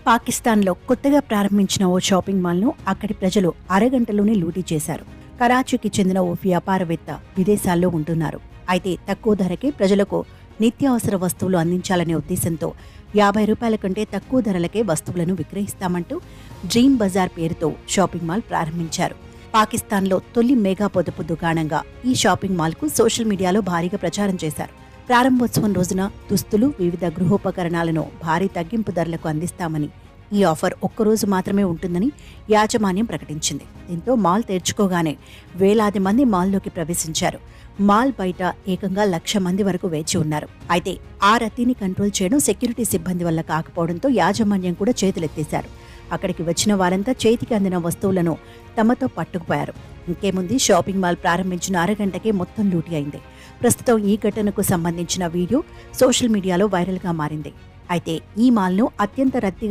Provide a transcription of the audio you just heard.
పాకిస్తాన్లో కొత్తగా ప్రారంభించిన ఓ షాపింగ్ మాల్ను అక్కడి ప్రజలు అరగంటలోనే లూటీ చేశారు. కరాచీకి చెందిన ఓ వ్యాపారవేత్త విదేశాల్లో ఉంటున్నారు. అయితే తక్కువ ధరకే ప్రజలకు నిత్యావసర వస్తువులు అందించాలనే ఉద్దేశంతో 50 రూపాయల కంటే తక్కువ ధరలకే వస్తువులను విక్రయిస్తామంటూ డ్రీమ్ బజార్ పేరుతో షాపింగ్ మాల్ ప్రారంభించారు. పాకిస్తాన్లో తొలి మెగా పొదుపు దుకాణంగా ఈ షాపింగ్ మాల్కు సోషల్ మీడియాలో భారీగా ప్రచారం చేశారు. ప్రారంభోత్సవం రోజున దుస్తులు, వివిధ గృహోపకరణాలను భారీ తగ్గింపు ధరలకు అందిస్తామని, ఈ ఆఫర్ ఒక్కరోజు మాత్రమే ఉంటుందని యాజమాన్యం ప్రకటించింది. దీంతో మాల్ తెరుచుకోగానే వేలాది మంది మాల్లోకి ప్రవేశించారు. మాల్ బయట ఏకంగా 1,00,000 మంది వరకు వేచి ఉన్నారు. అయితే ఆ రద్దీని కంట్రోల్ చేయడం సెక్యూరిటీ సిబ్బంది వల్ల కాకపోవడంతో యాజమాన్యం కూడా చేతులెత్తేశారు. అక్కడికి వచ్చిన వారంతా చేతికి అందిన వస్తువులను తమతో పట్టుకుపోయారు. ఇంకేముంది, షాపింగ్ మాల్ ప్రారంభించిన అరగంటకే మొత్తం లూటీ అయింది. ప్రస్తుతం ఈ ఘటనకు సంబంధించిన వీడియో సోషల్ మీడియాలో వైరల్గా మారింది. అయితే ఈ మాల్ను అత్యంత రద్దీగా